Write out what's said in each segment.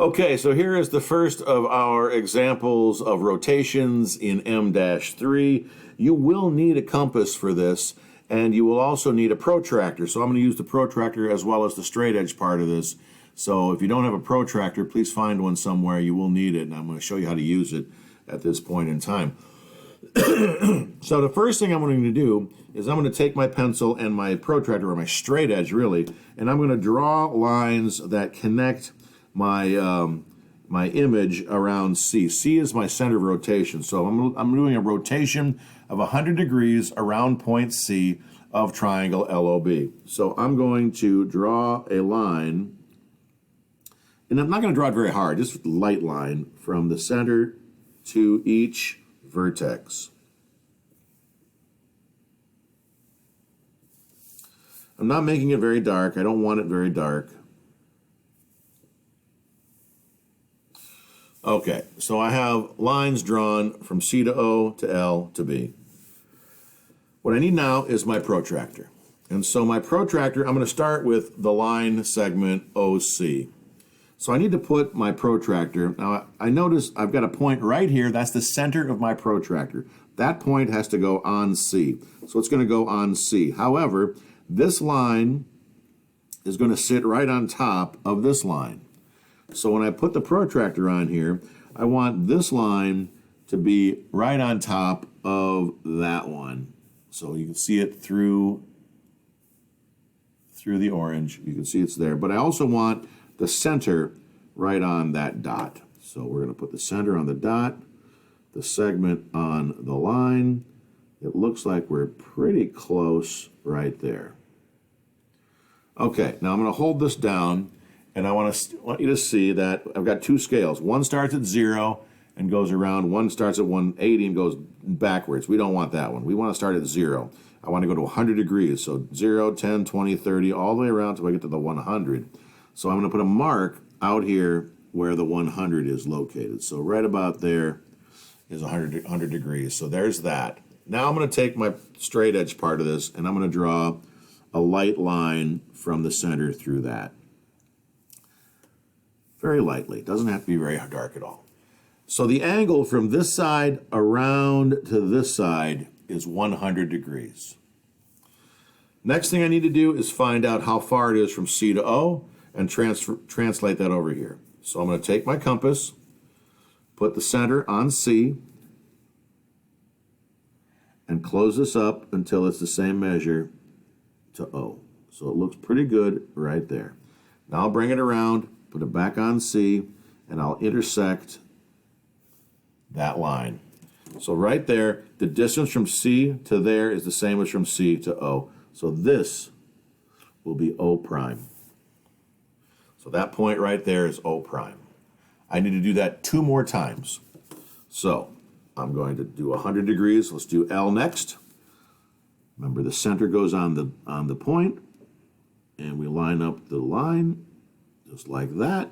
Okay, so here is the first of our examples of rotations in M-3. You will need a compass for this, and you will also need a protractor. So I'm going to use the protractor as well as the straight edge part of this. So if you don't have a protractor, please find one somewhere. You will need it, and I'm going to show you how to use it at this point in time. So the first thing I'm going to do is I'm going to take my pencil and my protractor, or my straight edge really, and I'm going to draw lines that connect my my image around C. C is my center of rotation. So I'm doing a rotation of 100 degrees around point C of triangle LOB. So I'm going to draw a line, and I'm not going to draw it very hard, just a light line from the center to each vertex. I'm not making it very dark. I don't want it very dark. Okay, so I have lines drawn from C to O to L to B. What I need now is my protractor. And so my protractor, I'm going to start with the line segment OC. So I need to put my protractor. Now I notice I've got a point right here. That's the center of my protractor. That point has to go on C. So it's going to go on C. However, this line is going to sit right on top of this line. So when I put the protractor on here, I want this line to be right on top of that one. So you can see it through the orange. You can see it's there. But I also want the center right on that dot. So we're going to put the center on the dot, the segment on the line. It looks like we're pretty close right there. Okay, now I'm going to hold this down, and I want you to see that I've got two scales. One starts at 0 and goes around. One starts at 180 and goes backwards. We don't want that one. We want to start at 0. I want to go to 100 degrees. So 0, 10, 20, 30, all the way around until I get to the 100. So I'm going to put a mark out here where the 100 is located. So right about there is 100 degrees. So there's that. Now I'm going to take my straight edge part of this, and I'm going to draw a light line from the center through that. Very lightly. It doesn't have to be very dark at all. So the angle from this side around to this side is 100 degrees. Next thing I need to do is find out how far it is from C to O and translate that over here. So I'm going to take my compass, put the center on C, and close this up until it's the same measure to O. So it looks pretty good right there. Now I'll bring it around, put it back on C, and I'll intersect that line. So right there, the distance from C to there is the same as from C to O. So this will be O prime. So that point right there is O prime. I need to do that 2 more times. So I'm going to do 100 degrees. Let's do L next. Remember, the center goes on the point, and we line up the line just like that.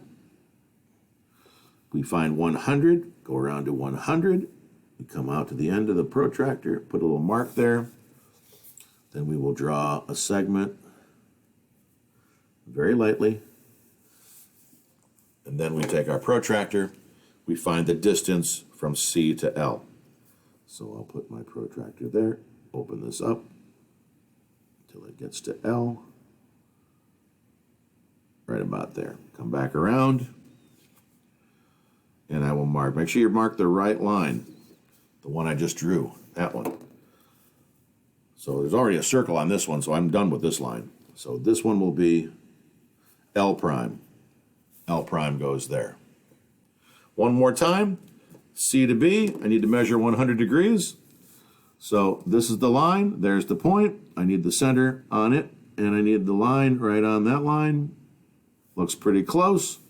We find 100, go around to 100. We come out to the end of the protractor, put a little mark there. Then we will draw a segment very lightly. And then we take our protractor. We find the distance from C to L. So I'll put my protractor there, open this up until it gets to L. Right about there. Come back around, and I will mark. Make sure you mark the right line, the one I just drew, that one. So there's already a circle on this one, so I'm done with this line. So this one will be L prime. L prime goes there. One more time, C to B, I need to measure 100 degrees. So this is the line, there's the point. I need the center on it, and I need the line right on that line. Looks pretty close.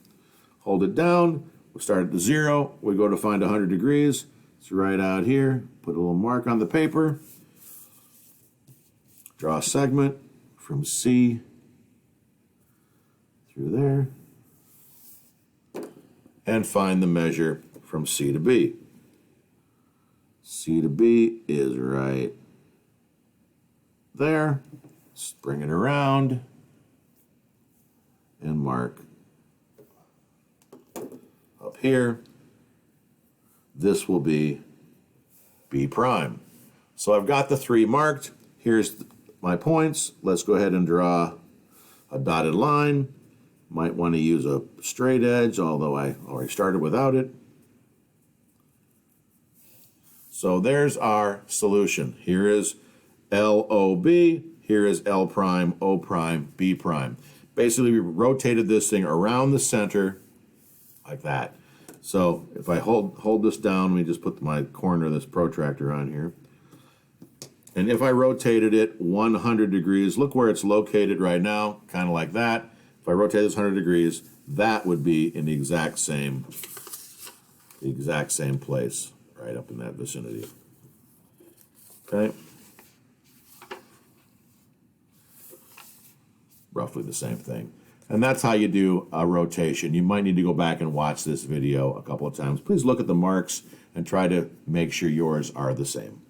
Hold it down. We'll start at the 0. We go to find 100 degrees. It's right out here. Put a little mark on the paper. Draw a segment from C through there. And find the measure from C to B. C to B is right there. Let's bring it around and mark here, this will be B prime. So I've got the 3 marked. Here's my points. Let's go ahead and draw a dotted line. Might want to use a straight edge, although I already started without it. So there's our solution. Here is LOB, here is L prime, O prime, B prime. Basically, we rotated this thing around the center like that. So if I hold this down, let me just put my corner of this protractor on here. And if I rotated it 100 degrees, look where it's located right now, kind of like that. If I rotate this 100 degrees, that would be in the exact same place, right up in that vicinity. Okay? Roughly the same thing. And that's how you do a rotation. You might need to go back and watch this video a couple of times. Please look at the marks and try to make sure yours are the same.